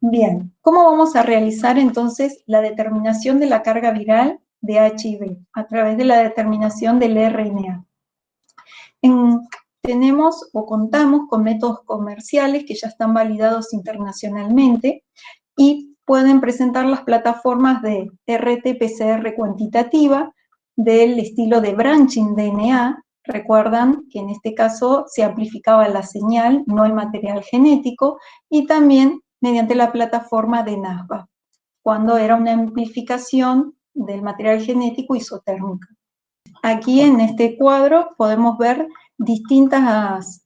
Bien, ¿cómo vamos a realizar entonces la determinación de la carga viral de HIV? A través de la determinación del RNA. Tenemos o contamos con métodos comerciales que ya están validados internacionalmente y pueden presentar las plataformas de RT-PCR cuantitativa del estilo de branching DNA. Recuerdan que en este caso se amplificaba la señal, no el material genético, y también mediante la plataforma de NASBA, cuando era una amplificación del material genético isotérmica. Aquí en este cuadro podemos ver distintos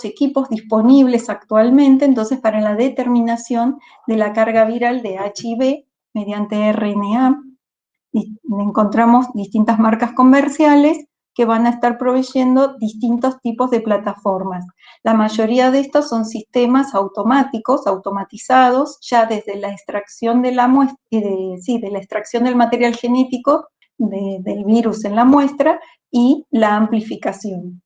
equipos disponibles actualmente, entonces para la determinación de la carga viral de HIV mediante RNA. Encontramos distintas marcas comerciales que van a estar proveyendo distintos tipos de plataformas. La mayoría de estos son sistemas automáticos, automatizados, ya desde la extracción de la muestra, de la extracción del material genético del virus en la muestra y la amplificación.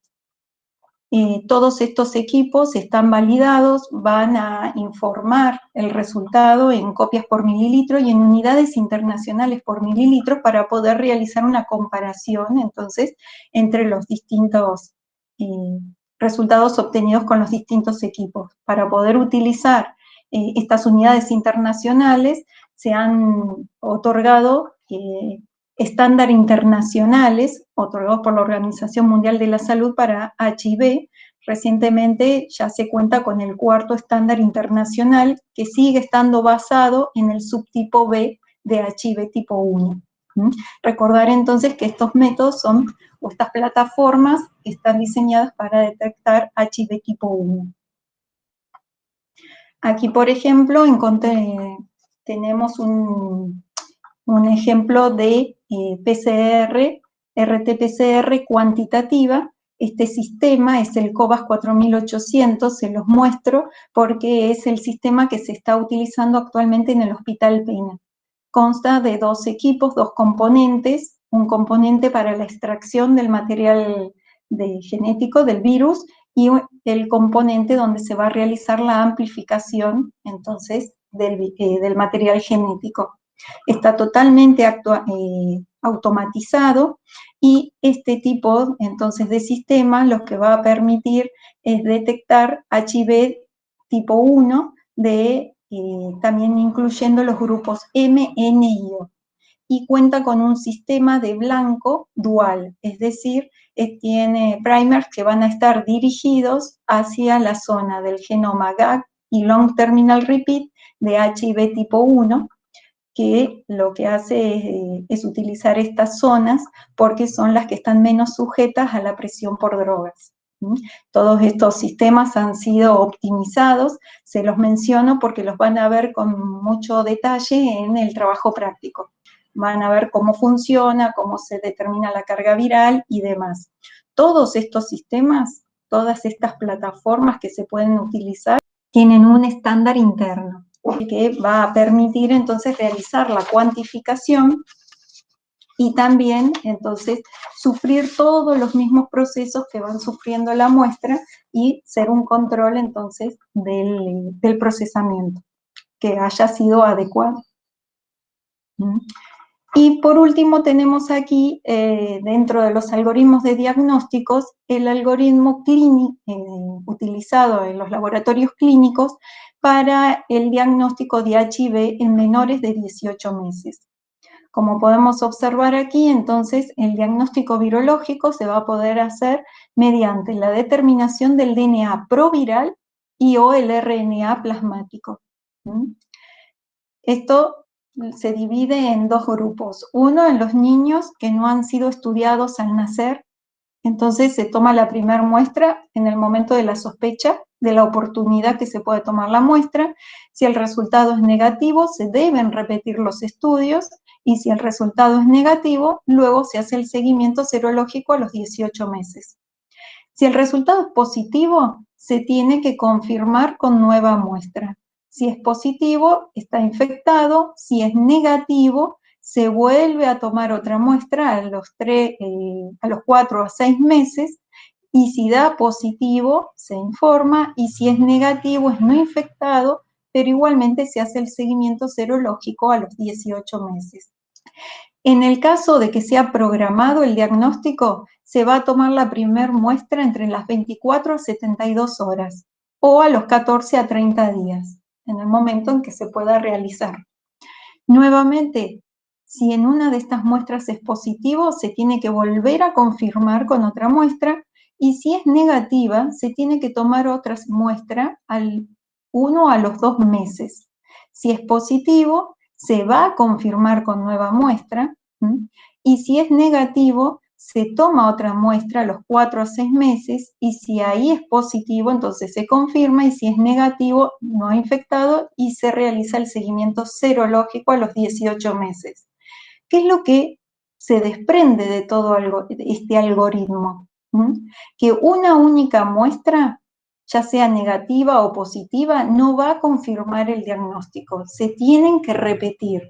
Todos estos equipos están validados, van a informar el resultado en copias por mililitro y en unidades internacionales por mililitro para poder realizar una comparación, entonces, entre los distintos resultados obtenidos con los distintos equipos. Para poder utilizar estas unidades internacionales, se han otorgado estándares internacionales otorgados por la Organización Mundial de la Salud para HIV. Recientemente ya se cuenta con el 4º estándar internacional que sigue estando basado en el subtipo B de HIV tipo 1. Recordar entonces que estos métodos son, o estas plataformas, están diseñadas para detectar HIV tipo 1. Aquí, por ejemplo, tenemos un ejemplo de PCR, RT-PCR cuantitativa. Este sistema es el COBAS 4800, se los muestro porque es el sistema que se está utilizando actualmente en el Hospital Pena. Consta de 2 equipos, 2 componentes, un componente para la extracción del material genético del virus y el componente donde se va a realizar la amplificación, entonces, del material genético. Está totalmente automatizado y este tipo, entonces, de sistema lo que va a permitir es detectar HIV tipo 1 también incluyendo los grupos M, N y O. Y cuenta con un sistema de blanco dual, es decir, tiene primers que van a estar dirigidos hacia la zona del genoma GAG y Long Terminal Repeat de HIV tipo 1, que lo que hace es utilizar estas zonas porque son las que están menos sujetas a la presión por drogas. Todos estos sistemas han sido optimizados, se los menciono porque los van a ver con mucho detalle en el trabajo práctico. Van a ver cómo funciona, cómo se determina la carga viral y demás. Todos estos sistemas, todas estas plataformas que se pueden utilizar, tienen un estándar interno que va a permitir entonces realizar la cuantificación y también entonces sufrir todos los mismos procesos que van sufriendo la muestra y ser un control entonces del procesamiento que haya sido adecuado. Y por último tenemos aquí, dentro de los algoritmos de diagnósticos, el algoritmo utilizado en los laboratorios clínicos para el diagnóstico de HIV en menores de 18 meses. Como podemos observar aquí, entonces, el diagnóstico virológico se va a poder hacer mediante la determinación del DNA proviral y o el RNA plasmático. Esto se divide en 2 grupos. Uno, en los niños que no han sido estudiados al nacer. Entonces se toma la primera muestra en el momento de la sospecha de la oportunidad que se puede tomar la muestra. Si el resultado es negativo, se deben repetir los estudios, y si el resultado es negativo, luego se hace el seguimiento serológico a los 18 meses. Si el resultado es positivo, se tiene que confirmar con nueva muestra. Si es positivo, está infectado. Si es negativo, se vuelve a tomar otra muestra a los 4 a 6 meses, y si da positivo, se informa, y si es negativo, es no infectado, pero igualmente se hace el seguimiento serológico a los 18 meses. En el caso de que sea programado el diagnóstico, se va a tomar la primera muestra entre las 24 a 72 horas o a los 14 a 30 días, en el momento en que se pueda realizar. Nuevamente, si en una de estas muestras es positivo, se tiene que volver a confirmar con otra muestra, y si es negativa, se tiene que tomar otra muestra al 1 a los 2 meses. Si es positivo, se va a confirmar con nueva muestra, y si es negativo, se toma otra muestra a los 4 a 6 meses, y si ahí es positivo, entonces se confirma, y si es negativo, no infectado, y se realiza el seguimiento serológico a los 18 meses. ¿Qué es lo que se desprende de todo este algoritmo? Que una única muestra, ya sea negativa o positiva, no va a confirmar el diagnóstico, se tienen que repetir.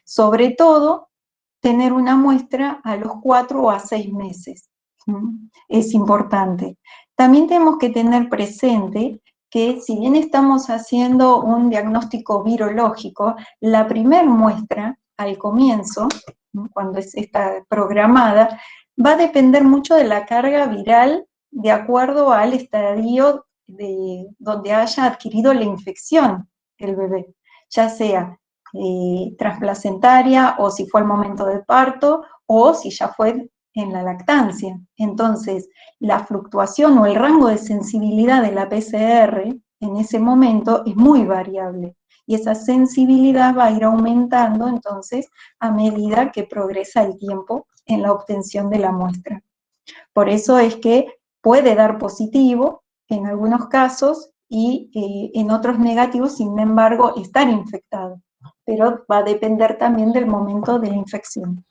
Sobre todo, tener una muestra a los 4 o a 6 meses. Es importante. También tenemos que tener presente que si bien estamos haciendo un diagnóstico virológico, la primera muestra al comienzo, cuando está programada, va a depender mucho de la carga viral de acuerdo al estadio donde haya adquirido la infección el bebé, ya sea transplacentaria, o si fue el momento del parto, o si ya fue en la lactancia. Entonces, la fluctuación o el rango de sensibilidad de la PCR en ese momento es muy variable, y esa sensibilidad va a ir aumentando entonces a medida que progresa el tiempo en la obtención de la muestra. Por eso es que puede dar positivo en algunos casos y en otros negativos, sin embargo, estar infectado, pero va a depender también del momento de la infección.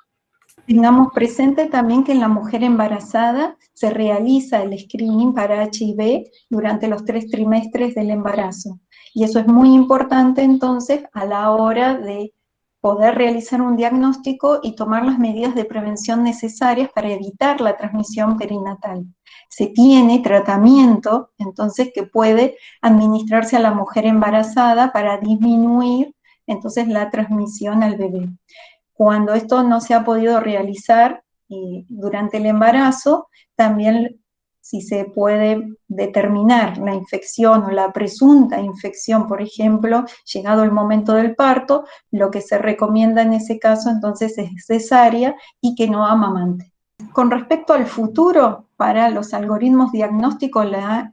Tengamos presente también que en la mujer embarazada se realiza el screening para HIV durante los 3 trimestres del embarazo, y eso es muy importante entonces a la hora de poder realizar un diagnóstico y tomar las medidas de prevención necesarias para evitar la transmisión perinatal. Se tiene tratamiento, entonces, que puede administrarse a la mujer embarazada para disminuir entonces la transmisión al bebé. Cuando esto no se ha podido realizar durante el embarazo, también si se puede determinar la infección o la presunta infección, por ejemplo, llegado el momento del parto, lo que se recomienda en ese caso entonces es cesárea y que no amamante. Con respecto al futuro, para los algoritmos diagnósticos, la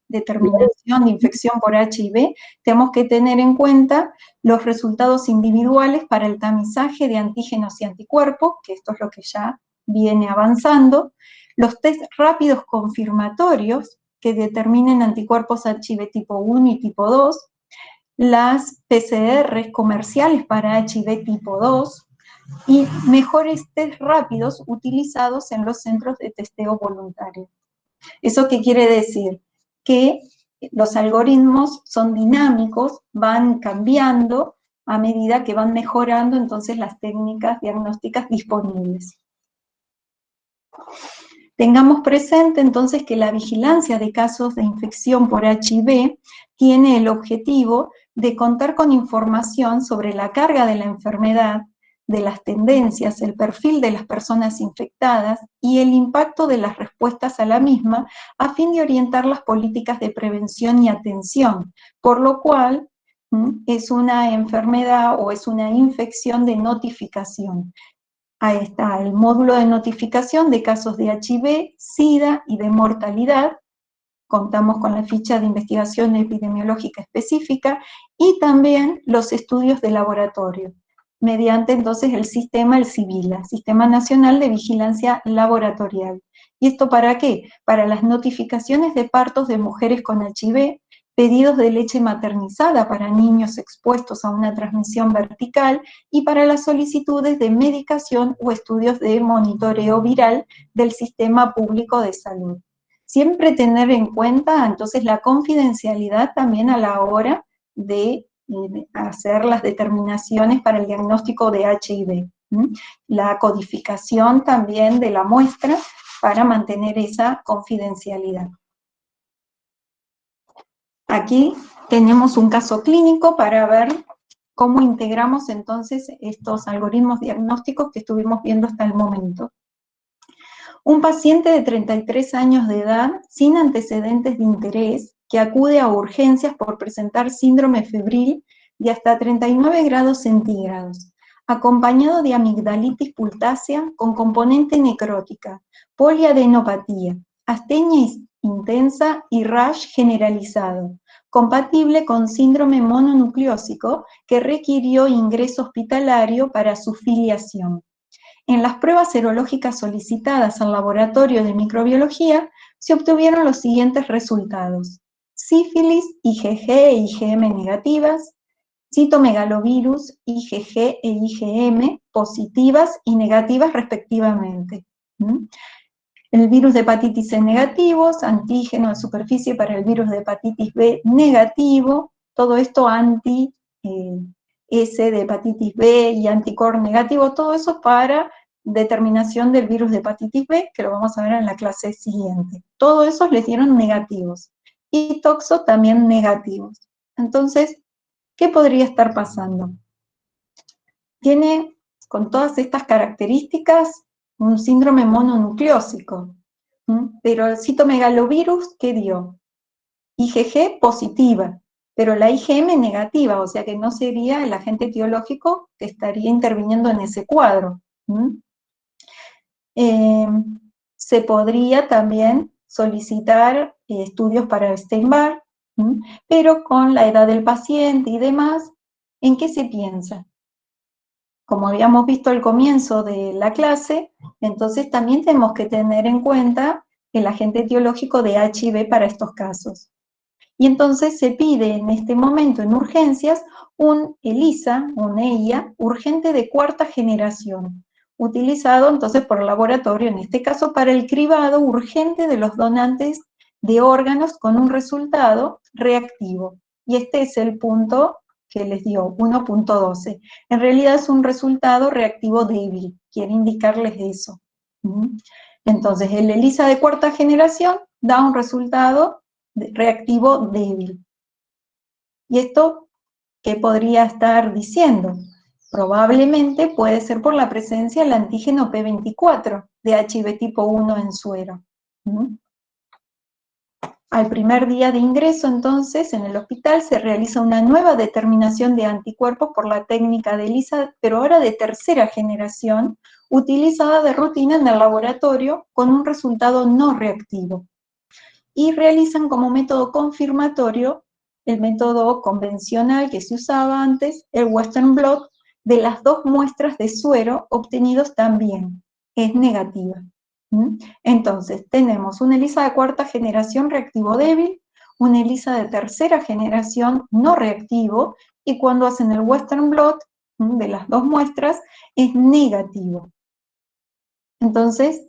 determinación de infección por HIV, tenemos que tener en cuenta los resultados individuales para el tamizaje de antígenos y anticuerpos, que esto es lo que ya viene avanzando, los test rápidos confirmatorios que determinen anticuerpos HIV tipo 1 y tipo 2, las PCR comerciales para HIV tipo 2, y mejores test rápidos utilizados en los centros de testeo voluntario. ¿Eso qué quiere decir? Que los algoritmos son dinámicos, van cambiando a medida que van mejorando entonces las técnicas diagnósticas disponibles. Tengamos presente entonces que la vigilancia de casos de infección por HIV tiene el objetivo de contar con información sobre la carga de la enfermedad, de las tendencias, el perfil de las personas infectadas y el impacto de las respuestas a la misma, a fin de orientar las políticas de prevención y atención, por lo cual es una enfermedad o es una infección de notificación. Ahí está el módulo de notificación de casos de HIV, SIDA y de mortalidad. Contamos con la ficha de investigación epidemiológica específica y también los estudios de laboratorio, mediante entonces el sistema, el SIVILA, Sistema Nacional de Vigilancia Laboratorial. ¿Y esto para qué? Para las notificaciones de partos de mujeres con HIV, pedidos de leche maternizada para niños expuestos a una transmisión vertical y para las solicitudes de medicación o estudios de monitoreo viral del sistema público de salud. Siempre tener en cuenta entonces la confidencialidad también a la hora de hacer las determinaciones para el diagnóstico de HIV. La codificación también de la muestra para mantener esa confidencialidad. Aquí tenemos un caso clínico para ver cómo integramos entonces estos algoritmos diagnósticos que estuvimos viendo hasta el momento. Un paciente de 33 años de edad, sin antecedentes de interés, que acude a urgencias por presentar síndrome febril de hasta 39 grados centígrados, acompañado de amigdalitis pultácea con componente necrótica, poliadenopatía, astenia intensa y rash generalizado, compatible con síndrome mononucleósico que requirió ingreso hospitalario para su filiación. En las pruebas serológicas solicitadas al laboratorio de microbiología se obtuvieron los siguientes resultados: sífilis, IgG e IgM negativas, citomegalovirus, IgG e IgM positivas y negativas respectivamente. El virus de hepatitis C negativos, antígeno de superficie para el virus de hepatitis B negativo, todo esto anti S de hepatitis B y anticore negativo, todo eso para determinación del virus de hepatitis B, que lo vamos a ver en la clase siguiente. Todo eso les dieron negativos. Y toxo también negativos. Entonces, ¿qué podría estar pasando? Tiene, con todas estas características, un síndrome mononucleósico. Pero el citomegalovirus, ¿qué dio? IgG positiva, pero la IgM negativa, o sea que no sería el agente etiológico que estaría interviniendo en ese cuadro. Se podría también solicitar estudios para Epstein-Barr, pero con la edad del paciente y demás, ¿en qué se piensa? Como habíamos visto al comienzo de la clase, entonces también tenemos que tener en cuenta el agente etiológico de HIV para estos casos. Y entonces se pide en este momento en urgencias un ELISA, un EIA, urgente de cuarta generación, utilizado entonces por el laboratorio, en este caso para el cribado urgente de los donantes de órganos con un resultado reactivo. Y este es el punto que les dio, 1.12. En realidad es un resultado reactivo débil, quiere indicarles eso. Entonces el ELISA de cuarta generación da un resultado reactivo débil. ¿Y esto qué podría estar diciendo? Probablemente puede ser por la presencia del antígeno P24 de HIV tipo 1 en suero. Al primer día de ingreso, entonces, en el hospital se realiza una nueva determinación de anticuerpos por la técnica de ELISA, pero ahora de tercera generación, utilizada de rutina en el laboratorio con un resultado no reactivo. Y realizan como método confirmatorio el método convencional que se usaba antes, el Western blot, de las dos muestras de suero obtenidos también. Es negativa. Entonces, tenemos una ELISA de cuarta generación reactivo débil, una ELISA de tercera generación no reactivo, y cuando hacen el Western blot de las dos muestras, es negativo. Entonces,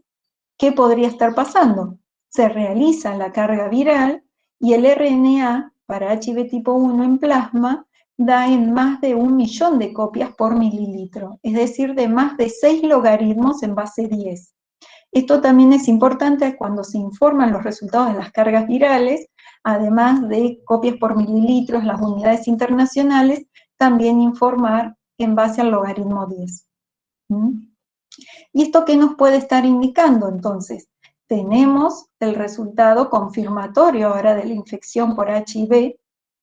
¿qué podría estar pasando? Se realiza la carga viral y el RNA para HIV tipo 1 en plasma da en más de 1 millón de copias por mililitro, es decir, de más de 6 logaritmos en base 10. Esto también es importante cuando se informan los resultados de las cargas virales, además de copias por mililitro, las unidades internacionales, también informar en base al logaritmo 10. ¿Y esto qué nos puede estar indicando entonces? Tenemos el resultado confirmatorio ahora de la infección por HIV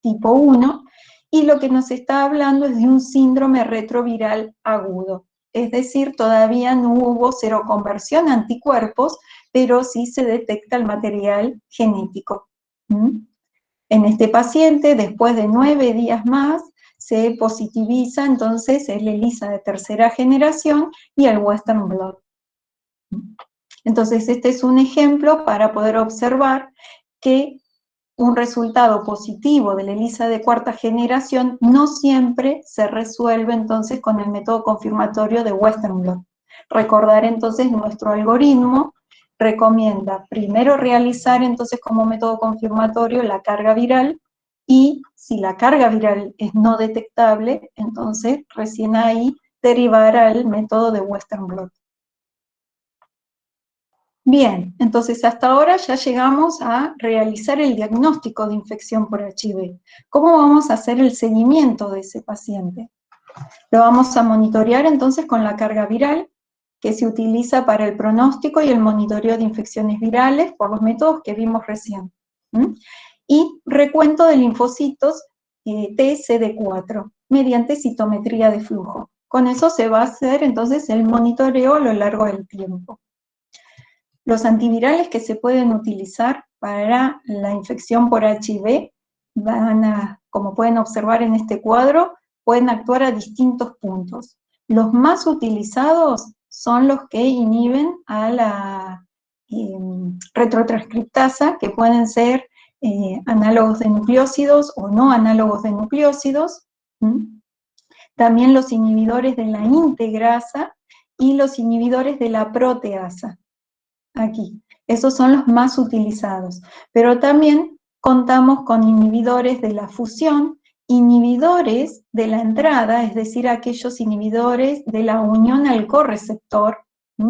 tipo 1, y lo que nos está hablando es de un síndrome retroviral agudo. Es decir, todavía no hubo seroconversión a anticuerpos, pero sí se detecta el material genético. En este paciente, después de 9 días más, se positiviza entonces el ELISA de tercera generación y el Western blot. Entonces, este es un ejemplo para poder observar que un resultado positivo de la ELISA de cuarta generación no siempre se resuelve entonces con el método confirmatorio de Western blot. Recordar entonces nuestro algoritmo recomienda primero realizar entonces como método confirmatorio la carga viral, y si la carga viral es no detectable, entonces recién ahí derivar al método de Western blot. Bien, entonces hasta ahora ya llegamos a realizar el diagnóstico de infección por HIV. ¿Cómo vamos a hacer el seguimiento de ese paciente? Lo vamos a monitorear entonces con la carga viral, que se utiliza para el pronóstico y el monitoreo de infecciones virales por los métodos que vimos recién. Y recuento de linfocitos TCD4 mediante citometría de flujo. Con eso se va a hacer entonces el monitoreo a lo largo del tiempo. Los antivirales que se pueden utilizar para la infección por HIV como pueden observar en este cuadro, pueden actuar a distintos puntos. Los más utilizados son los que inhiben a la retrotranscriptasa, que pueden ser análogos de nucleósidos o no análogos de nucleósidos. También los inhibidores de la integrasa y los inhibidores de la proteasa. Aquí, esos son los más utilizados, pero también contamos con inhibidores de la fusión, inhibidores de la entrada, es decir, aquellos inhibidores de la unión al correceptor,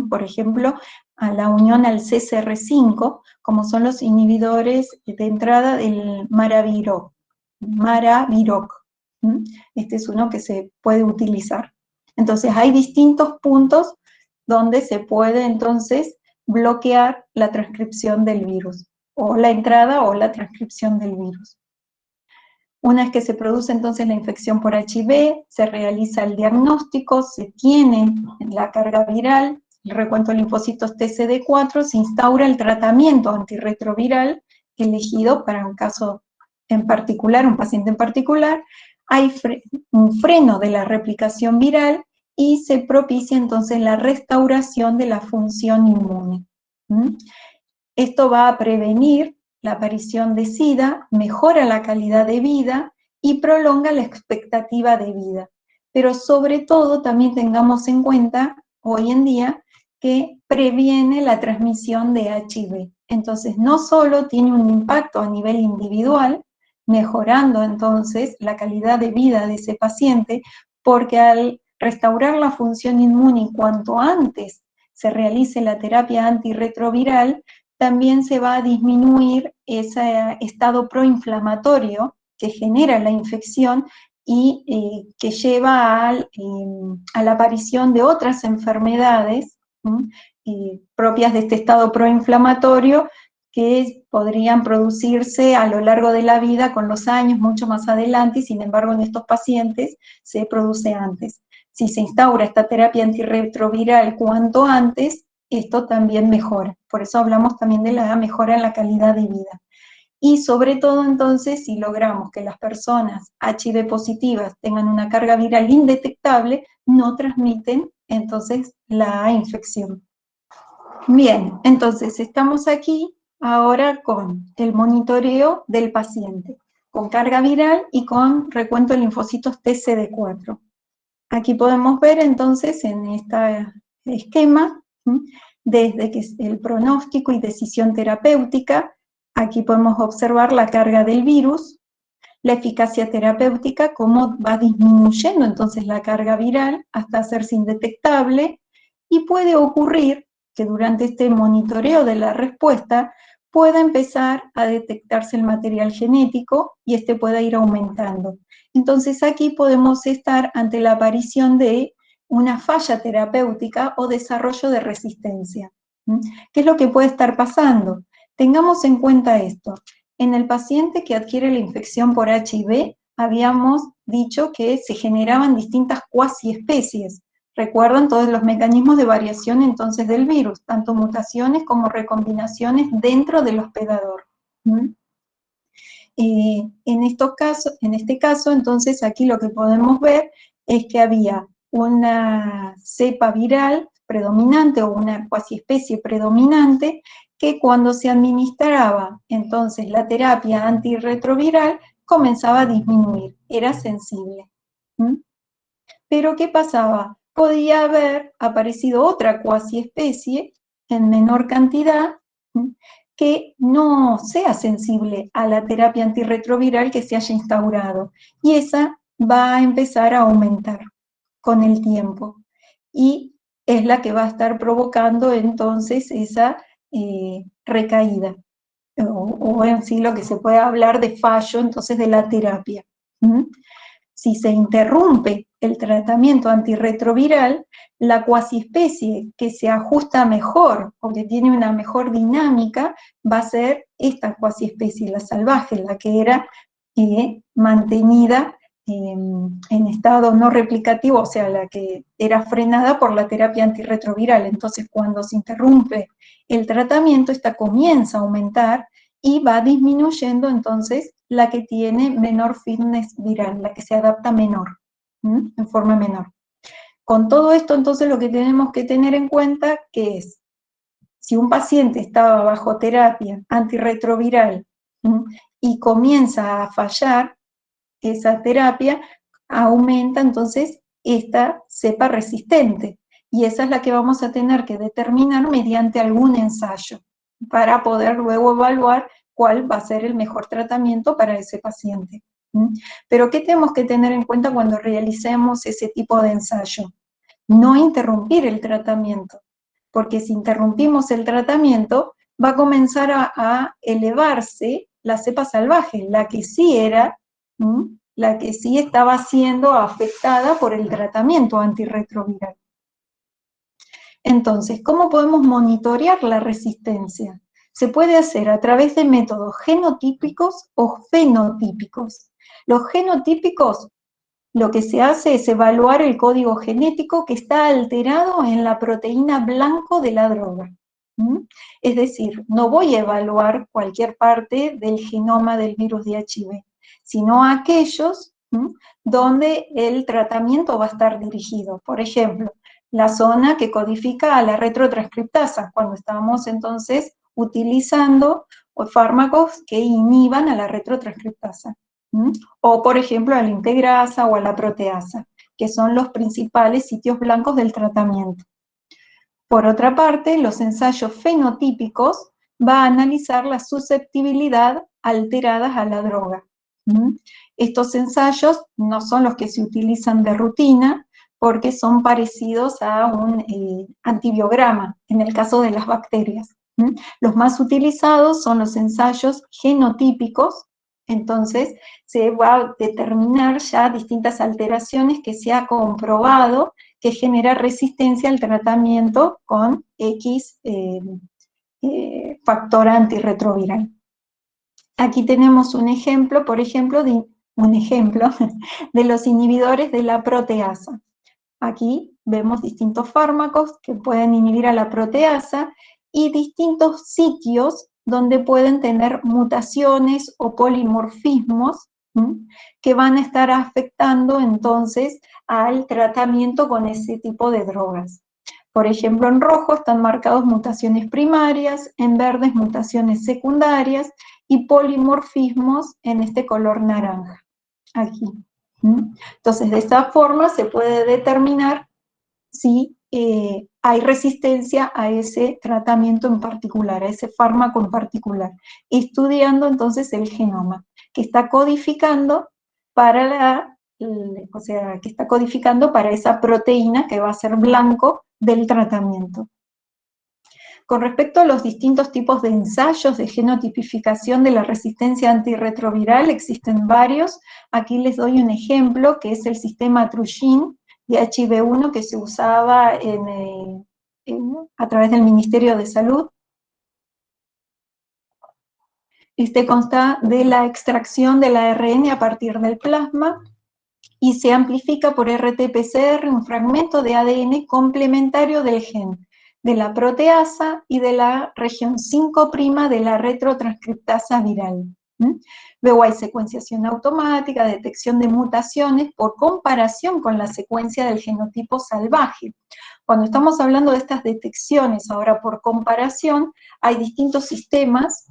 por ejemplo, a la unión al CCR5, como son los inhibidores de entrada del Maraviroc. Este es uno que se puede utilizar. Entonces, hay distintos puntos donde se puede entonces bloquear la transcripción del virus, o la entrada o la transcripción del virus. Una vez que se produce entonces la infección por HIV, se realiza el diagnóstico, se tiene la carga viral, el recuento de linfocitos TCD4, se instaura el tratamiento antirretroviral elegido para un caso en particular, un paciente en particular, hay un freno de la replicación viral y se propicia entonces la restauración de la función inmune. Esto va a prevenir la aparición de SIDA, mejora la calidad de vida y prolonga la expectativa de vida. Pero sobre todo también tengamos en cuenta hoy en día que previene la transmisión de HIV. Entonces no solo tiene un impacto a nivel individual, mejorando entonces la calidad de vida de ese paciente, porque al restaurar la función inmune y cuanto antes se realice la terapia antirretroviral, también se va a disminuir ese estado proinflamatorio que genera la infección y que lleva a la aparición de otras enfermedades propias de este estado proinflamatorio que podrían producirse a lo largo de la vida con los años, mucho más adelante, y sin embargo en estos pacientes se produce antes. Si se instaura esta terapia antirretroviral cuanto antes, esto también mejora. Por eso hablamos también de la mejora en la calidad de vida. Y sobre todo entonces, si logramos que las personas HIV positivas tengan una carga viral indetectable, no transmiten entonces la infección. Bien, entonces estamos aquí ahora con el monitoreo del paciente, con carga viral y con recuento de linfocitos TCD4. Aquí podemos ver entonces en este esquema, desde que el pronóstico y decisión terapéutica, aquí podemos observar la carga del virus, la eficacia terapéutica, cómo va disminuyendo entonces la carga viral hasta hacerse indetectable, y puede ocurrir que durante este monitoreo de la respuesta pueda empezar a detectarse el material genético y este pueda ir aumentando. Entonces aquí podemos estar ante la aparición de una falla terapéutica o desarrollo de resistencia. ¿Qué es lo que puede estar pasando? Tengamos en cuenta esto. En el paciente que adquiere la infección por HIV, habíamos dicho que se generaban distintas cuasiespecies. Recuerdan todos los mecanismos de variación entonces del virus, tanto mutaciones como recombinaciones dentro del hospedador. En este caso, entonces, aquí lo que podemos ver es que había una cepa viral predominante o una cuasiespecie predominante que cuando se administraba entonces la terapia antirretroviral comenzaba a disminuir, era sensible. Pero ¿qué pasaba? Podía haber aparecido otra cuasiespecie en menor cantidad que no sea sensible a la terapia antirretroviral que se haya instaurado. Y esa va a empezar a aumentar con el tiempo. Y es la que va a estar provocando entonces esa recaída, o en sí lo que se puede hablar de fallo, entonces, de la terapia. Si se interrumpe el tratamiento antirretroviral, la cuasiespecie que se ajusta mejor o que tiene una mejor dinámica va a ser esta cuasiespecie, la salvaje, la que era mantenida en estado no replicativo, o sea, la que era frenada por la terapia antirretroviral. Entonces, cuando se interrumpe el tratamiento, esta comienza a aumentar y va disminuyendo entonces la que tiene menor fitness viral, la que se adapta menor, en forma menor. Con todo esto, entonces, lo que tenemos que tener en cuenta que es, si un paciente estaba bajo terapia antirretroviral y comienza a fallar esa terapia, aumenta entonces esta cepa resistente, y esa es la que vamos a tener que determinar mediante algún ensayo, para poder luego evaluar cuál va a ser el mejor tratamiento para ese paciente. Pero ¿qué tenemos que tener en cuenta cuando realicemos ese tipo de ensayo? No interrumpir el tratamiento, porque si interrumpimos el tratamiento, va a comenzar a elevarse la cepa salvaje, la que sí era, la que sí estaba siendo afectada por el tratamiento antirretroviral. Entonces, ¿cómo podemos monitorear la resistencia? Se puede hacer a través de métodos genotípicos o fenotípicos. Los genotípicos, lo que se hace es evaluar el código genético que está alterado en la proteína blanco de la droga. Es decir, no voy a evaluar cualquier parte del genoma del virus de HIV, sino aquellos donde el tratamiento va a estar dirigido. Por ejemplo, la zona que codifica a la retrotranscriptasa, cuando estamos entonces utilizando fármacos que inhiban a la retrotranscriptasa. O, por ejemplo, a la integrasa o a la proteasa, que son los principales sitios blancos del tratamiento. Por otra parte, los ensayos fenotípicos van a analizar la susceptibilidad alteradas a la droga. Estos ensayos no son los que se utilizan de rutina, porque son parecidos a un antibiograma, en el caso de las bacterias. Los más utilizados son los ensayos genotípicos. Entonces, se va a determinar ya distintas alteraciones que se ha comprobado que genera resistencia al tratamiento con X factor antirretroviral. Aquí tenemos un ejemplo, por ejemplo, de los inhibidores de la proteasa. Aquí vemos distintos fármacos que pueden inhibir a la proteasa y distintos sitios donde pueden tener mutaciones o polimorfismos que van a estar afectando entonces al tratamiento con ese tipo de drogas. Por ejemplo, en rojo están marcados mutaciones primarias, en verdes mutaciones secundarias y polimorfismos en este color naranja, aquí. Entonces, de esta forma se puede determinar si hay resistencia a ese tratamiento en particular, a ese fármaco en particular, estudiando entonces el genoma, que está codificando para que está codificando para esa proteína que va a ser blanco del tratamiento. Con respecto a los distintos tipos de ensayos de genotipificación de la resistencia antirretroviral, existen varios. Aquí les doy un ejemplo, que es el sistema Trugin de HIV1 que se usaba a través del Ministerio de Salud. Este consta de la extracción del ARN a partir del plasma y se amplifica por RT-PCR un fragmento de ADN complementario del gen, de la proteasa y de la región 5' de la retrotranscriptasa viral. Luego hay secuenciación automática, detección de mutaciones por comparación con la secuencia del genotipo salvaje. Cuando estamos hablando de estas detecciones ahora por comparación, hay distintos sistemas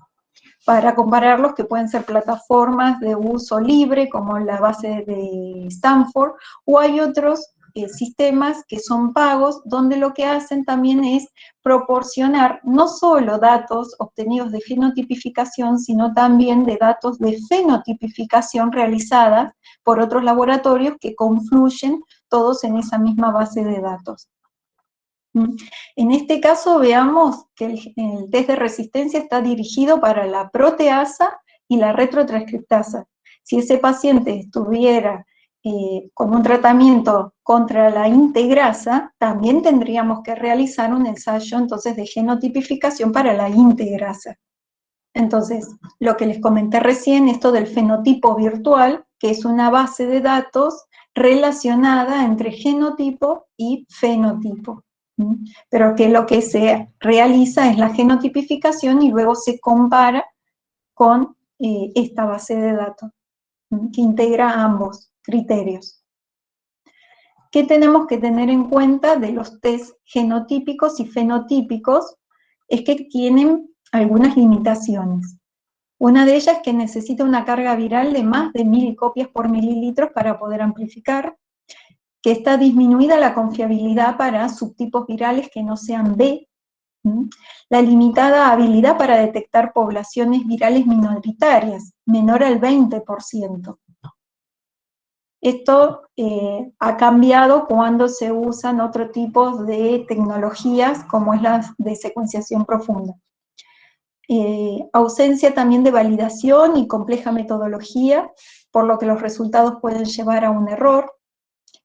para compararlos, que pueden ser plataformas de uso libre, como la base de Stanford, o hay otros sistemas que son pagos, donde lo que hacen también es proporcionar no solo datos obtenidos de genotipificación, sino también de datos de fenotipificación realizadas por otros laboratorios que confluyen todos en esa misma base de datos. En este caso veamos que el test de resistencia está dirigido para la proteasa y la retrotranscriptasa. Si ese paciente estuviera con un tratamiento contra la integrasa, también tendríamos que realizar un ensayo entonces de genotipificación para la integrasa. Entonces, lo que les comenté recién, esto del fenotipo virtual, que es una base de datos relacionada entre genotipo y fenotipo. Pero que lo que se realiza es la genotipificación y luego se compara con esta base de datos, que integra ambos criterios. ¿Qué tenemos que tener en cuenta de los test genotípicos y fenotípicos? Es que tienen algunas limitaciones. Una de ellas es que necesita una carga viral de más de 1000 copias por mililitros para poder amplificar, que está disminuida la confiabilidad para subtipos virales que no sean B, la limitada habilidad para detectar poblaciones virales minoritarias, menor al 20%. Esto ha cambiado cuando se usan otro tipo de tecnologías como es la de secuenciación profunda. Ausencia también de validación y compleja metodología, por lo que los resultados pueden llevar a un error.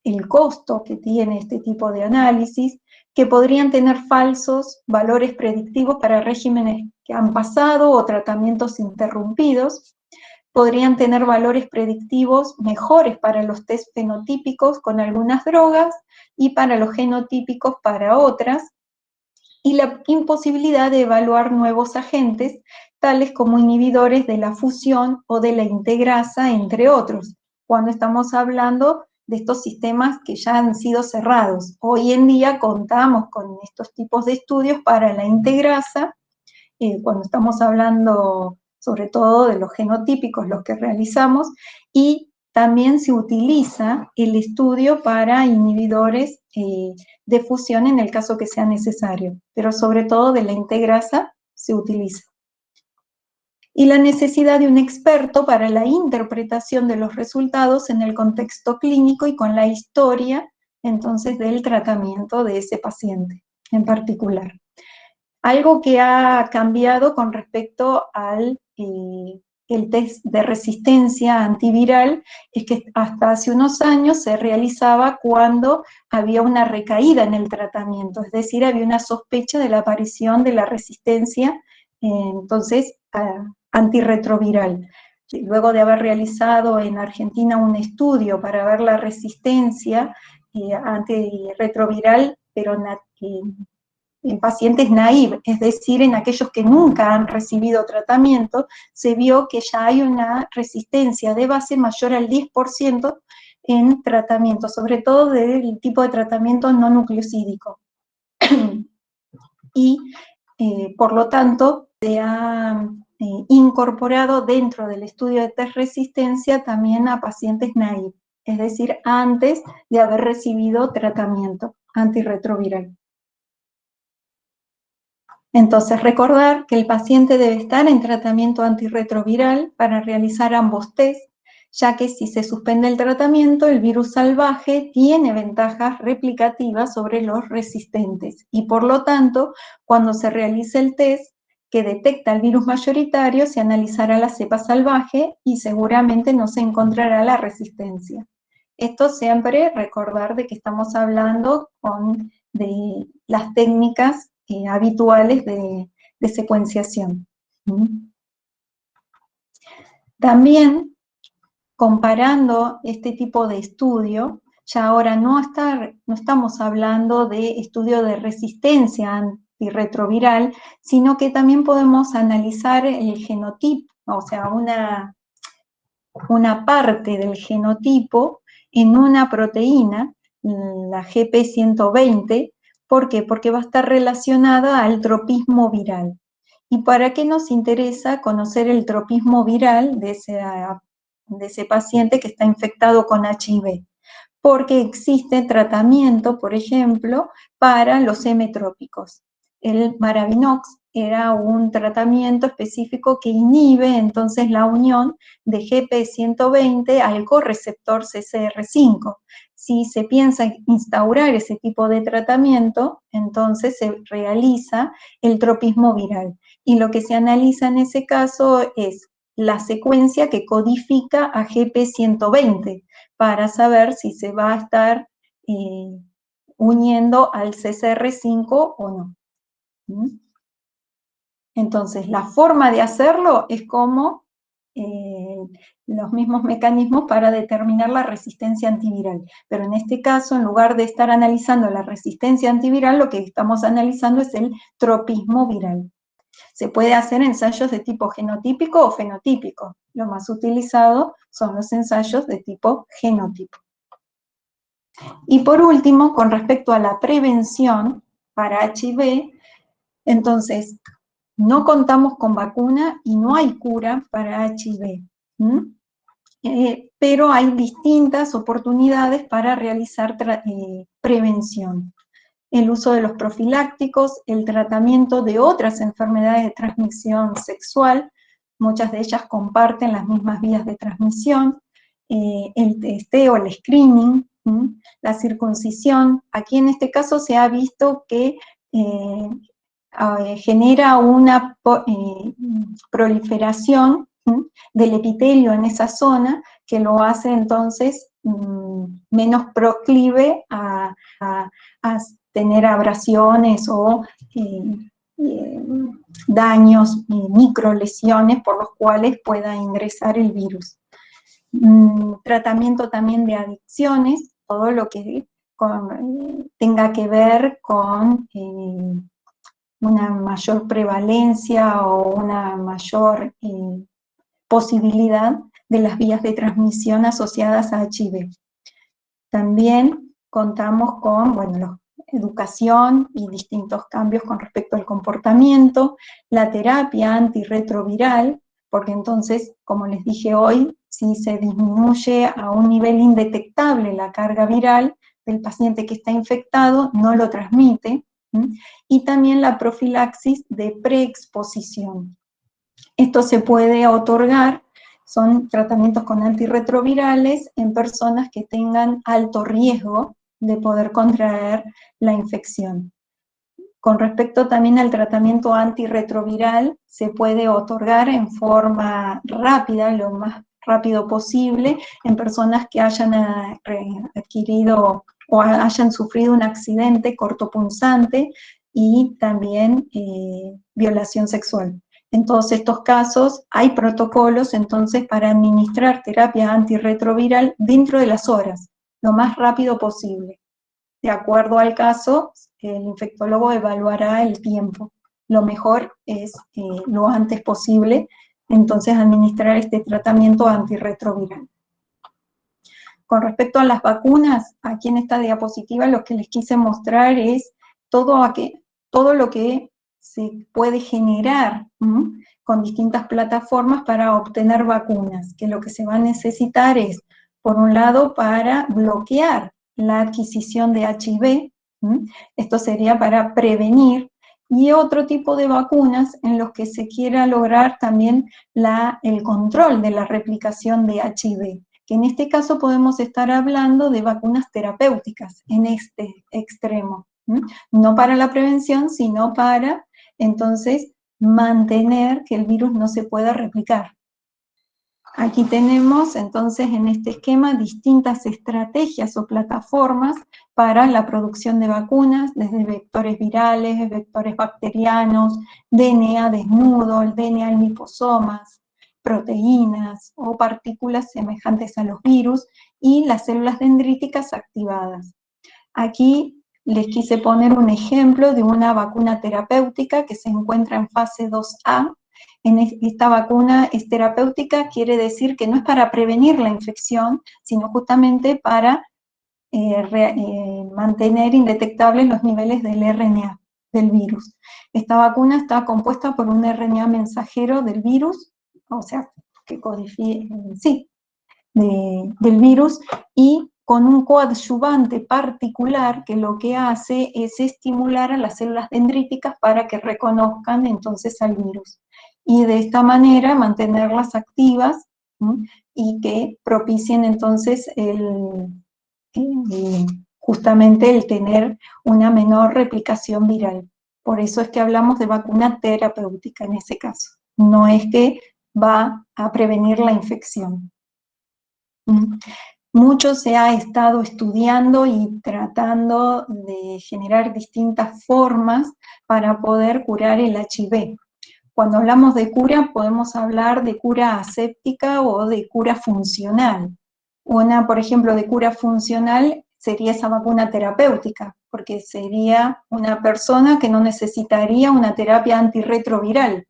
El costo que tiene este tipo de análisis, que podrían tener falsos valores predictivos para regímenes que han pasado o tratamientos interrumpidos, podrían tener valores predictivos mejores para los test fenotípicos con algunas drogas y para los genotípicos para otras, y la imposibilidad de evaluar nuevos agentes, tales como inhibidores de la fusión o de la integrasa, entre otros, cuando estamos hablando de estos sistemas que ya han sido cerrados. Hoy en día contamos con estos tipos de estudios para la integrasa, cuando estamos hablando sobre todo de los genotípicos, los que realizamos, y también se utiliza el estudio para inhibidores de fusión en el caso que sea necesario, pero sobre todo de la integrasa se utiliza. Y la necesidad de un experto para la interpretación de los resultados en el contexto clínico y con la historia, entonces, del tratamiento de ese paciente en particular. Algo que ha cambiado con respecto al el test de resistencia antiviral es que hasta hace unos años se realizaba cuando había una recaída en el tratamiento, es decir, había una sospecha de la aparición de la resistencia, entonces, antirretroviral. Luego de haber realizado en Argentina un estudio para ver la resistencia antirretroviral, pero en pacientes naive, es decir, en aquellos que nunca han recibido tratamiento, se vio que ya hay una resistencia de base mayor al 10% en tratamiento, sobre todo del tipo de tratamiento no nucleosídico. Y, por lo tanto, se ha incorporado dentro del estudio de test resistencia también a pacientes naive, es decir, antes de haber recibido tratamiento antirretroviral. Entonces, recordar que el paciente debe estar en tratamiento antirretroviral para realizar ambos test, ya que si se suspende el tratamiento, el virus salvaje tiene ventajas replicativas sobre los resistentes y, por lo tanto, cuando se realice el test que detecta el virus mayoritario, se analizará la cepa salvaje y seguramente no se encontrará la resistencia. Esto siempre recordar de que estamos hablando de las técnicas habituales de secuenciación. También, comparando este tipo de estudio, ya ahora no estamos hablando de estudio de resistencia antirretroviral, sino que también podemos analizar el genotipo, o sea, una parte del genotipo en una proteína, la GP120. ¿Por qué? Porque va a estar relacionada al tropismo viral. ¿Y para qué nos interesa conocer el tropismo viral de ese paciente que está infectado con HIV? Porque existe tratamiento, por ejemplo, para los M-trópicos. El Maravinox era un tratamiento específico que inhibe entonces la unión de GP120 al correceptor CCR5. Si se piensa instaurar ese tipo de tratamiento, entonces se realiza el tropismo viral. Y lo que se analiza en ese caso es la secuencia que codifica a GP120 para saber si se va a estar uniendo al CCR5 o no. Entonces, la forma de hacerlo es como los mismos mecanismos para determinar la resistencia antiviral. Pero en este caso, en lugar de estar analizando la resistencia antiviral, lo que estamos analizando es el tropismo viral. Se puede hacer ensayos de tipo genotípico o fenotípico. Lo más utilizado son los ensayos de tipo genotipo. Y por último, con respecto a la prevención para HIV, entonces, no contamos con vacuna y no hay cura para HIV, pero hay distintas oportunidades para realizar prevención. El uso de los profilácticos, el tratamiento de otras enfermedades de transmisión sexual, muchas de ellas comparten las mismas vías de transmisión, el testeo, el screening, la circuncisión. Aquí en este caso se ha visto que genera una proliferación del epitelio en esa zona que lo hace entonces menos proclive a tener abrasiones o daños, microlesiones por los cuales pueda ingresar el virus. Tratamiento también de adicciones, todo lo que tenga que ver con una mayor prevalencia o una mayor posibilidad de las vías de transmisión asociadas a HIV. También contamos con, bueno, educación y distintos cambios con respecto al comportamiento, la terapia antirretroviral, porque entonces, como les dije hoy, si se disminuye a un nivel indetectable la carga viral del paciente que está infectado, no lo transmite, y también la profilaxis de preexposición. Esto se puede otorgar, son tratamientos con antirretrovirales en personas que tengan alto riesgo de poder contraer la infección. Con respecto también al tratamiento antirretroviral, se puede otorgar en forma rápida, lo más rápido posible, en personas que hayan adquirido o hayan sufrido un accidente cortopunzante y también violación sexual. En todos estos casos hay protocolos entonces para administrar terapia antirretroviral dentro de las horas, lo más rápido posible. De acuerdo al caso, el infectólogo evaluará el tiempo. Lo mejor es lo antes posible, entonces administrar este tratamiento antirretroviral. Con respecto a las vacunas, aquí en esta diapositiva lo que les quise mostrar es todo lo que se puede generar con distintas plataformas para obtener vacunas, que lo que se va a necesitar es, por un lado, para bloquear la adquisición de HIV, esto sería para prevenir, y otro tipo de vacunas en los que se quiera lograr también el control de la replicación de HIV, que en este caso podemos estar hablando de vacunas terapéuticas en este extremo, no para la prevención, sino para, entonces, mantener que el virus no se pueda replicar. Aquí tenemos, entonces, en este esquema, distintas estrategias o plataformas para la producción de vacunas, desde vectores virales, vectores bacterianos, DNA desnudo, el DNA en liposomas, proteínas o partículas semejantes a los virus, y las células dendríticas activadas. Aquí les quise poner un ejemplo de una vacuna terapéutica que se encuentra en fase 2A. Esta vacuna es terapéutica, quiere decir que no es para prevenir la infección, sino justamente para mantener indetectables los niveles del RNA del virus. Esta vacuna está compuesta por un RNA mensajero del virus, o sea, que codifica, sí, del virus, y con un coadyuvante particular que lo que hace es estimular a las células dendríticas para que reconozcan entonces al virus. Y de esta manera mantenerlas activas, ¿sí? Y que propicien entonces justamente el tener una menor replicación viral. Por eso es que hablamos de vacuna terapéutica en ese caso. No es que va a prevenir la infección. Mucho se ha estado estudiando y tratando de generar distintas formas para poder curar el HIV. Cuando hablamos de cura, podemos hablar de cura aséptica o de cura funcional. Una, por ejemplo, de cura funcional sería esa vacuna terapéutica, porque sería una persona que no necesitaría una terapia antirretroviral,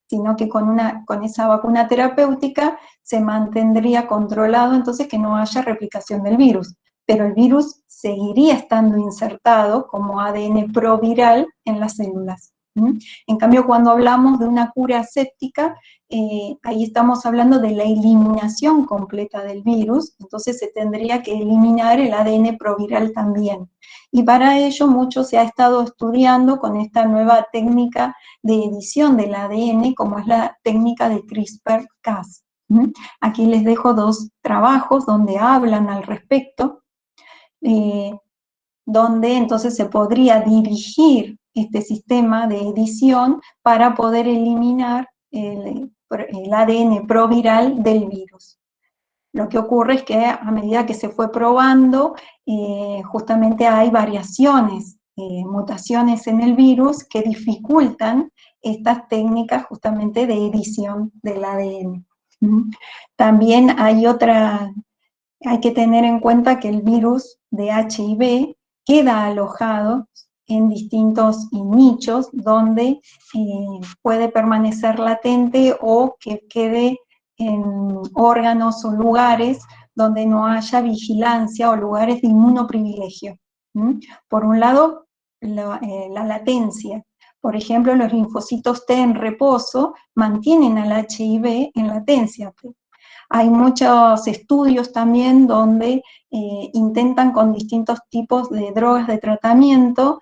sino que con esa vacuna terapéutica se mantendría controlado entonces que no haya replicación del virus, pero el virus seguiría estando insertado como ADN proviral en las células. En cambio, cuando hablamos de una cura aséptica, ahí estamos hablando de la eliminación completa del virus, entonces se tendría que eliminar el ADN proviral también. Y para ello mucho se ha estado estudiando con esta nueva técnica de edición del ADN, como es la técnica de CRISPR-Cas. Aquí les dejo dos trabajos donde hablan al respecto, donde entonces se podría dirigir este sistema de edición para poder eliminar el ADN proviral del virus. Lo que ocurre es que a medida que se fue probando, justamente hay variaciones, mutaciones en el virus que dificultan estas técnicas justamente de edición del ADN. También hay que tener en cuenta que el virus de HIV queda alojado en distintos nichos donde puede permanecer latente o que quede en órganos o lugares donde no haya vigilancia o lugares de inmunoprivilegio. Por un lado, la latencia. Por ejemplo, los linfocitos T en reposo mantienen al HIV en latencia. Hay muchos estudios también donde intentan con distintos tipos de drogas de tratamiento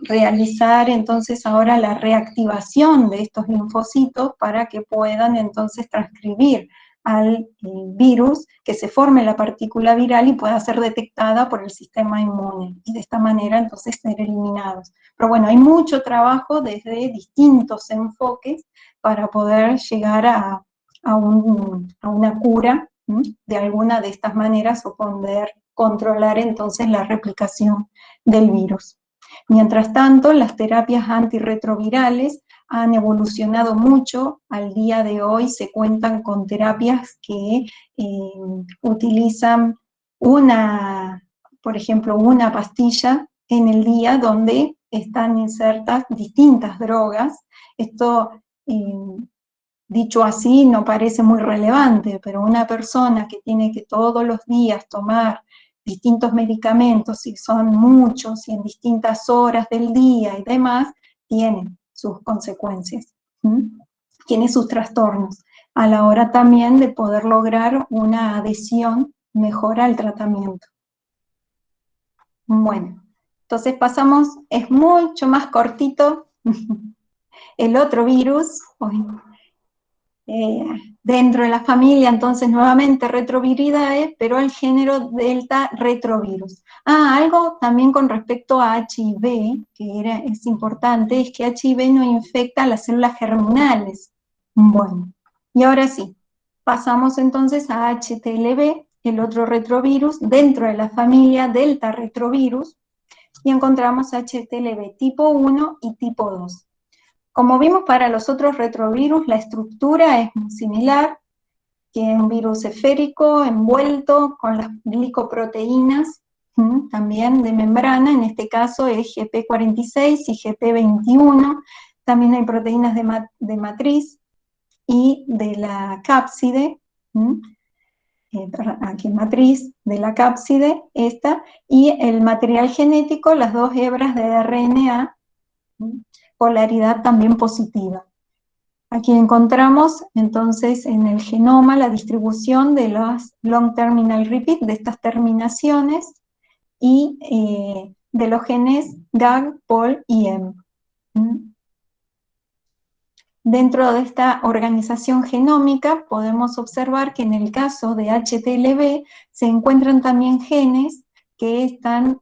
realizar entonces ahora la reactivación de estos linfocitos para que puedan entonces transcribir al virus, que se forme la partícula viral y pueda ser detectada por el sistema inmune, y de esta manera entonces ser eliminados. Pero bueno, hay mucho trabajo desde distintos enfoques para poder llegar a una cura de alguna de estas maneras o poder controlar entonces la replicación del virus. Mientras tanto, las terapias antirretrovirales han evolucionado mucho. Al día de hoy se cuentan con terapias que utilizan por ejemplo, una pastilla en el día donde están insertas distintas drogas. Esto, dicho así, no parece muy relevante, pero una persona que tiene que todos los días tomar distintos medicamentos, y son muchos, y en distintas horas del día y demás, tiene sus consecuencias, tiene sus trastornos, a la hora también de poder lograr una adhesión mejor al tratamiento. Bueno, entonces pasamos, es mucho más cortito, el otro virus, dentro de la familia, entonces nuevamente Retroviridae, pero el género Delta retrovirus. Algo también con respecto a HIV, que es importante, es que HIV no infecta las células germinales. Bueno, y ahora sí, pasamos entonces a HTLV, el otro retrovirus, dentro de la familia Delta retrovirus, y encontramos HTLV tipo 1 y tipo 2. Como vimos para los otros retrovirus, la estructura es muy similar, que es un virus esférico envuelto con las glicoproteínas, también de membrana, en este caso es GP46 y GP21, también hay proteínas de matriz y de la cápside, aquí matriz de la cápside, esta, y el material genético, las dos hebras de RNA, polaridad también positiva. Aquí encontramos entonces en el genoma la distribución de los long terminal repeat, de estas terminaciones, y de los genes GAG, POL y M. Dentro de esta organización genómica podemos observar que en el caso de HTLV se encuentran también genes que están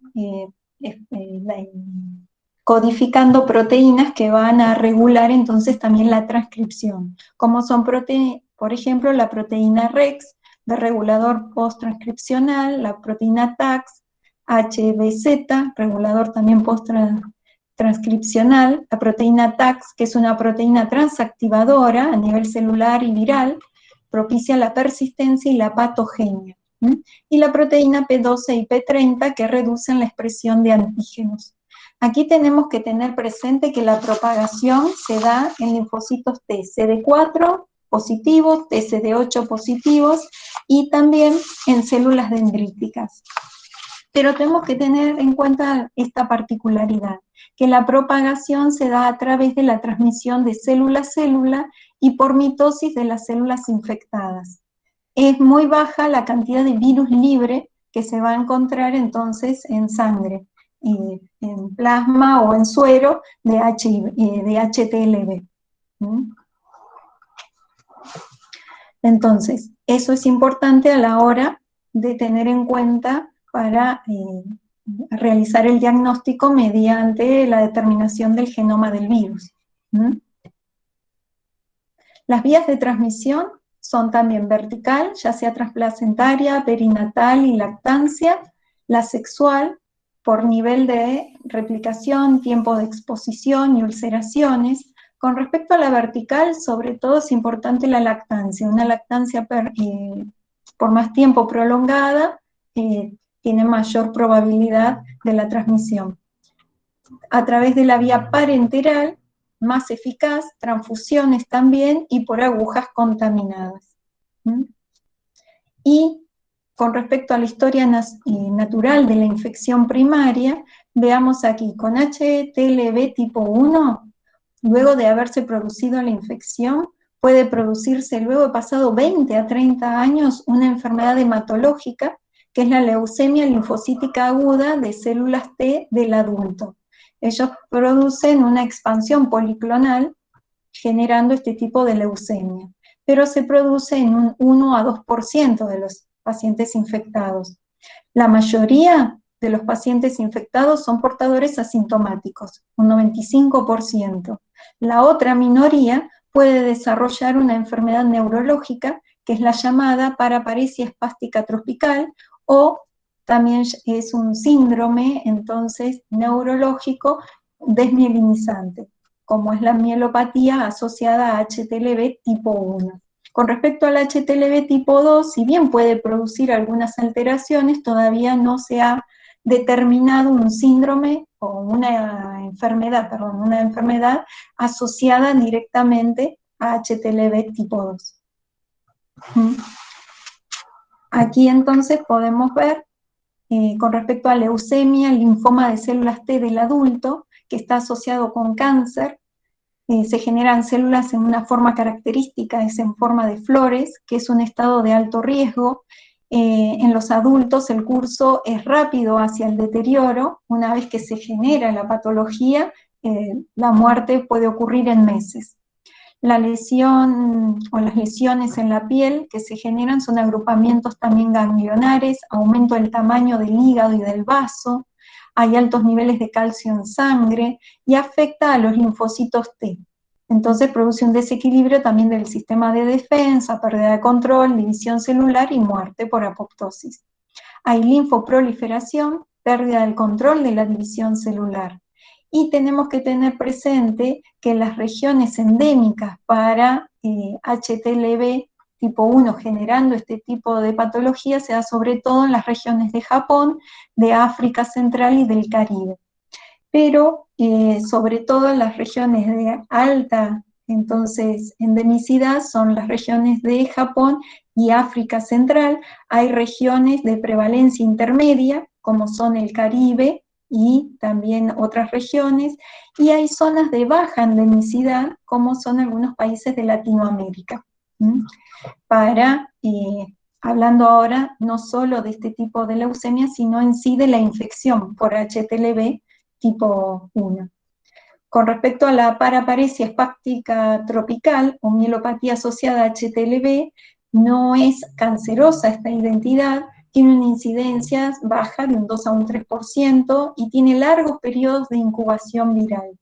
codificando proteínas que van a regular entonces también la transcripción, como son, por ejemplo, la proteína REX, de regulador post-transcripcional, la proteína TAX, HBZ, regulador también post-transcripcional, la proteína TAX, que es una proteína transactivadora a nivel celular y viral, propicia la persistencia y la patogenia, y la proteína P12 y P30, que reducen la expresión de antígenos. Aquí tenemos que tener presente que la propagación se da en linfocitos T, CD4 positivos, TCD8 positivos, y también en células dendríticas. Pero tenemos que tener en cuenta esta particularidad, que la propagación se da a través de la transmisión de célula a célula y por mitosis de las células infectadas. Es muy baja la cantidad de virus libre que se va a encontrar entonces en sangre, en plasma o en suero de HTLV. Entonces, eso es importante a la hora de tener en cuenta para realizar el diagnóstico mediante la determinación del genoma del virus. Las vías de transmisión son también vertical, ya sea transplacentaria, perinatal y lactancia, la sexual, por nivel de replicación, tiempo de exposición y ulceraciones. Con respecto a la vertical, sobre todo es importante la lactancia. Una lactancia por más tiempo prolongada tiene mayor probabilidad de la transmisión. A través de la vía parenteral, más eficaz, transfusiones también, y por agujas contaminadas. Y con respecto a la historia natural de la infección primaria, veamos aquí, con HTLV tipo 1, luego de haberse producido la infección, puede producirse luego de pasado 20 a 30 años una enfermedad hematológica, que es la leucemia linfocítica aguda de células T del adulto. Ellos producen una expansión policlonal generando este tipo de leucemia, pero se produce en un 1 a 2% de los pacientes infectados. La mayoría de los pacientes infectados son portadores asintomáticos, un 95%. La otra minoría puede desarrollar una enfermedad neurológica, que es la llamada paraparesia espástica tropical, o también es un síndrome, entonces, neurológico desmielinizante, como es la mielopatía asociada a HTLV tipo 1. Con respecto al HTLV tipo 2, si bien puede producir algunas alteraciones, todavía no se ha determinado un síndrome o una enfermedad asociada directamente a HTLV tipo 2. Aquí entonces podemos ver, con respecto a leucemia, linfoma de células T del adulto, que está asociado con cáncer, se generan células en una forma característica, es en forma de flores, que es un estado de alto riesgo. En los adultos el curso es rápido hacia el deterioro. Una vez que se genera la patología, la muerte puede ocurrir en meses. La lesión o las lesiones en la piel que se generan son agrupamientos también ganglionares, aumento del tamaño del hígado y del vaso, hay altos niveles de calcio en sangre y afecta a los linfocitos T. Entonces produce un desequilibrio también del sistema de defensa, pérdida de control, división celular y muerte por apoptosis. Hay linfoproliferación, pérdida del control de la división celular. Y tenemos que tener presente que las regiones endémicas para HTLV tipo 1 generando este tipo de patología se da sobre todo en las regiones de Japón, de África Central y del Caribe. Pero sobre todo en las regiones de alta entonces endemicidad son las regiones de Japón y África Central. Hay regiones de prevalencia intermedia, como son el Caribe y también otras regiones, y hay zonas de baja endemicidad, como son algunos países de Latinoamérica. Para, hablando ahora no solo de este tipo de leucemia, sino en sí de la infección por HTLV tipo 1. Con respecto a la paraparesia espástica tropical o mielopatía asociada a HTLV, no es cancerosa esta identidad, tiene una incidencia baja de un 2 a un 3% y tiene largos periodos de incubación viral.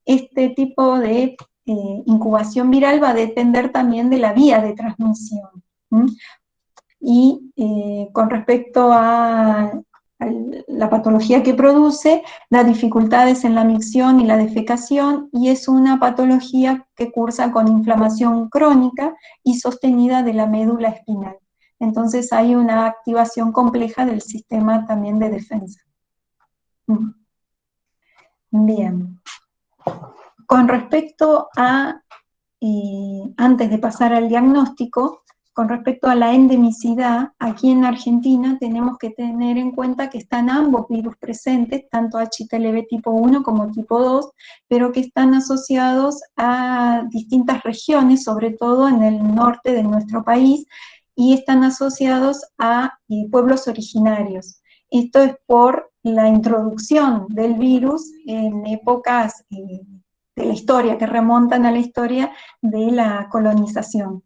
Este tipo de incubación viral va a depender también de la vía de transmisión. Y con respecto a la patología que produce, da dificultades en la micción y la defecación, y es una patología que cursa con inflamación crónica y sostenida de la médula espinal. Entonces hay una activación compleja del sistema también de defensa. Bien. Con respecto a, antes de pasar al diagnóstico, con respecto a la endemicidad, aquí en Argentina tenemos que tener en cuenta que están ambos virus presentes, tanto HTLV tipo 1 como tipo 2, pero que están asociados a distintas regiones, sobre todo en el norte de nuestro país, y están asociados a pueblos originarios. Esto es por la introducción del virus en épocas de la historia, que remontan a la historia de la colonización.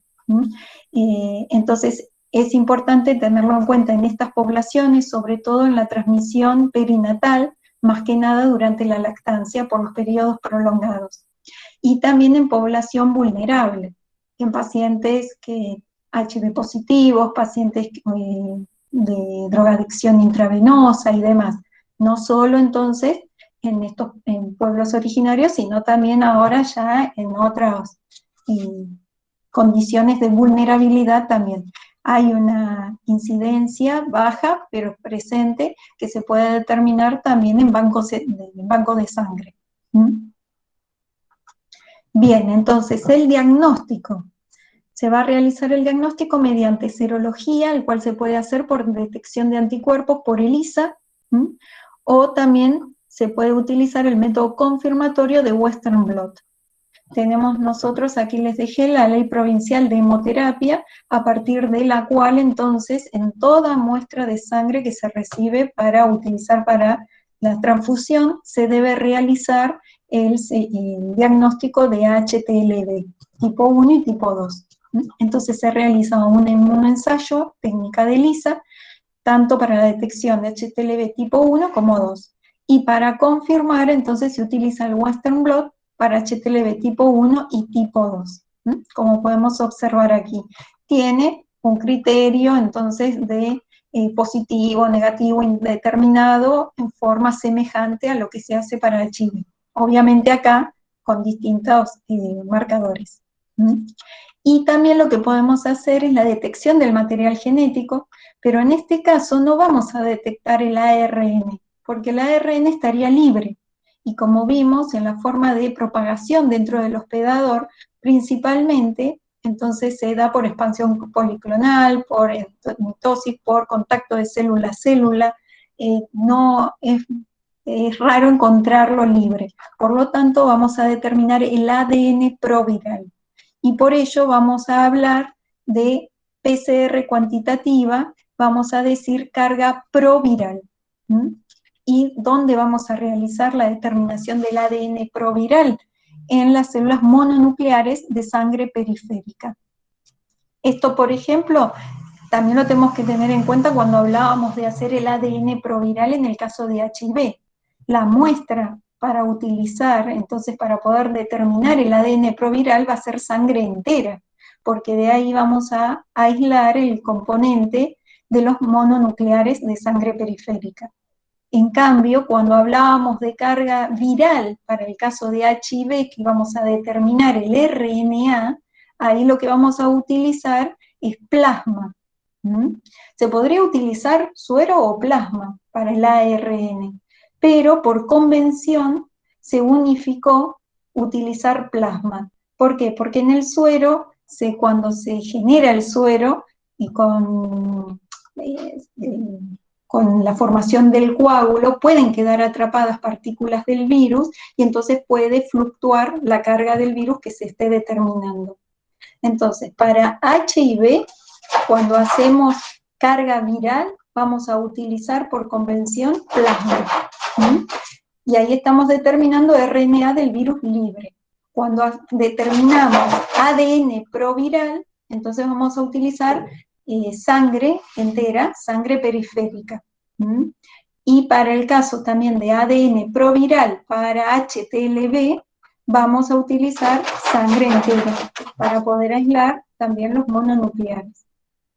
Entonces, es importante tenerlo en cuenta en estas poblaciones, sobre todo en la transmisión perinatal, más que nada durante la lactancia por los periodos prolongados. Y también en población vulnerable, en pacientes que HIV positivos, pacientes de drogadicción intravenosa y demás. No solo entonces en pueblos originarios, sino también ahora ya en otras condiciones de vulnerabilidad también. Hay una incidencia baja, pero presente, que se puede determinar también en banco de sangre. Bien, entonces el diagnóstico. Se va a realizar el diagnóstico mediante serología, el cual se puede hacer por detección de anticuerpos por ELISA, o también se puede utilizar el método confirmatorio de Western Blot. Tenemos nosotros, aquí les dejé la ley provincial de hemoterapia, a partir de la cual entonces en toda muestra de sangre que se recibe para utilizar para la transfusión, se debe realizar el diagnóstico de HTLV, tipo 1 y tipo 2. Entonces se realiza un inmunoensayo, técnica de ELISA, tanto para la detección de HTLV tipo 1 como 2. Y para confirmar, entonces se utiliza el Western Blot para HTLV tipo 1 y tipo 2. Como podemos observar aquí, tiene un criterio entonces de positivo, negativo, indeterminado, en forma semejante a lo que se hace para el HIV. Obviamente acá con distintos marcadores. Y también lo que podemos hacer es la detección del material genético, pero en este caso no vamos a detectar el ARN, porque el ARN estaría libre. Y como vimos, en la forma de propagación dentro del hospedador, principalmente, entonces se da por expansión policlonal, por mitosis, por contacto de célula a célula, no es raro encontrarlo libre. Por lo tanto, vamos a determinar el ADN proviral. Y por ello vamos a hablar de PCR cuantitativa, vamos a decir carga proviral. ¿Y dónde vamos a realizar la determinación del ADN proviral? En las células mononucleares de sangre periférica. Esto, por ejemplo, también lo tenemos que tener en cuenta cuando hablábamos de hacer el ADN proviral en el caso de HIV. La muestra para utilizar, entonces para poder determinar el ADN proviral va a ser sangre entera, porque de ahí vamos a aislar el componente de los mononucleares de sangre periférica. En cambio, cuando hablábamos de carga viral para el caso de HIV, que vamos a determinar el RNA, ahí lo que vamos a utilizar es plasma. Se podría utilizar suero o plasma para el ARN, pero por convención se unificó utilizar plasma. ¿Por qué? Porque en el suero, cuando se genera el suero, y con con la formación del coágulo, pueden quedar atrapadas partículas del virus y entonces puede fluctuar la carga del virus que se esté determinando. Entonces, para HIV, cuando hacemos carga viral, vamos a utilizar por convención plasma. ¿Mm? Y ahí estamos determinando RNA del virus libre. Cuando determinamos ADN proviral, entonces vamos a utilizar sangre entera, sangre periférica. ¿Mm? Y para el caso también de ADN proviral para HTLV, vamos a utilizar sangre entera para poder aislar también los mononucleares.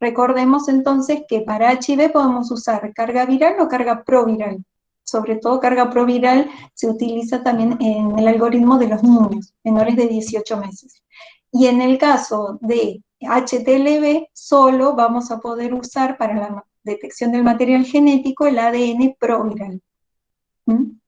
Recordemos entonces que para HIV podemos usar carga viral o carga proviral. Sobre todo carga proviral se utiliza también en el algoritmo de los niños menores de 18 meses. Y en el caso de HTLV, solo vamos a poder usar para la detección del material genético el ADN proviral. ¿Mm?